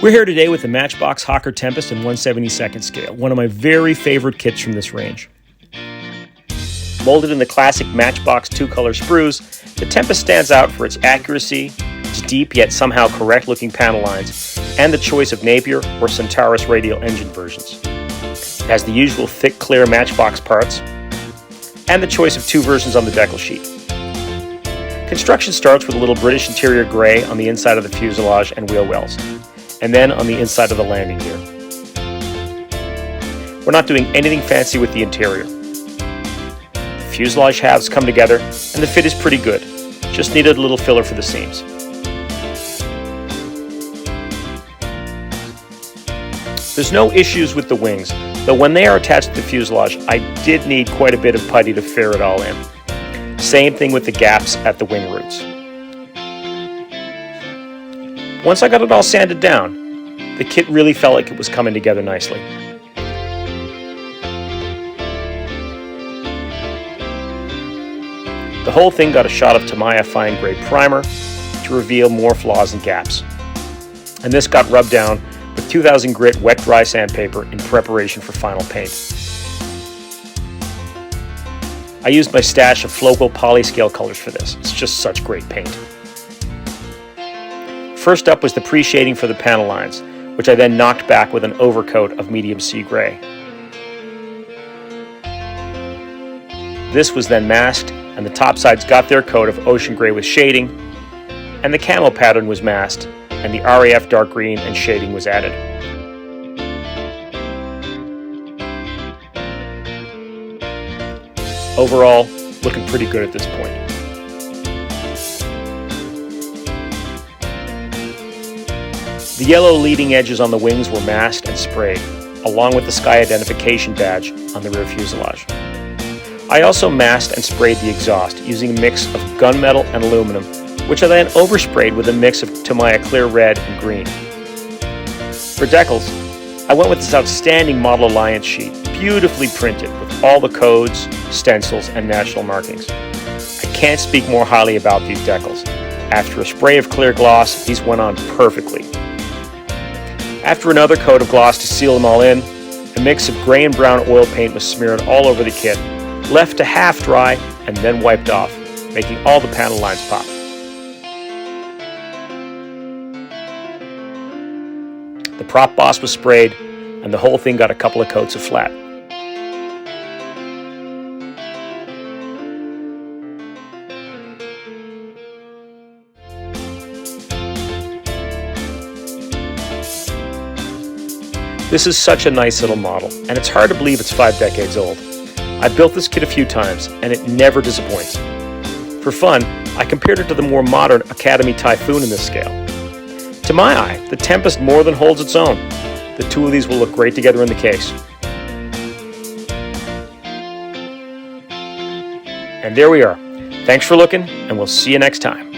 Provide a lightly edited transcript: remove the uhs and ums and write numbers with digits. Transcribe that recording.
We're here today with the Matchbox Hawker Tempest in 1/72nd scale, one of my very favorite kits from this range. Molded in the classic Matchbox two-color sprues, the Tempest stands out for its accuracy, its deep yet somehow correct-looking panel lines, and the choice of Napier or Centaurus radial engine versions. It has the usual thick, clear Matchbox parts, and the choice of two versions on the decal sheet. Construction starts with a little British interior grey on the inside of the fuselage and wheel wells, and then on the inside of the landing gear. We're not doing anything fancy with the interior. The fuselage halves come together, and the fit is pretty good. Just needed a little filler for the seams. There's no issues with the wings, though when they are attached to the fuselage, I did need quite a bit of putty to fill it all in. Same thing with the gaps at the wing roots. Once I got it all sanded down, the kit really felt like it was coming together nicely. The whole thing got a shot of Tamiya fine grade primer to reveal more flaws and gaps. And this got rubbed down with 2000 grit wet dry sandpaper in preparation for final paint. I used my stash of Flocal polyscale colors for this. It's just such great paint. First up was the pre-shading for the panel lines, which I then knocked back with an overcoat of medium sea gray. This was then masked, and the top sides got their coat of ocean gray with shading, and the camo pattern was masked, and the RAF dark green and shading was added. Overall, looking pretty good at this point. The yellow leading edges on the wings were masked and sprayed, along with the sky identification badge on the rear fuselage. I also masked and sprayed the exhaust using a mix of gunmetal and aluminum, which I then oversprayed with a mix of Tamiya clear red and green. For decals, I went with this outstanding Model Alliance sheet, beautifully printed with all the codes, stencils, and national markings. I can't speak more highly about these decals. After a spray of clear gloss, these went on perfectly. After another coat of gloss to seal them all in, a mix of gray and brown oil paint was smeared all over the kit, left to half dry, and then wiped off, making all the panel lines pop. The prop boss was sprayed, and the whole thing got a couple of coats of flat. This is such a nice little model, and it's hard to believe it's 5 decades old. I've built this kit a few times, and it never disappoints. For fun, I compared it to the more modern Academy Typhoon in this scale. To my eye, the Tempest more than holds its own. The two of these will look great together in the case. And there we are. Thanks for looking, and we'll see you next time.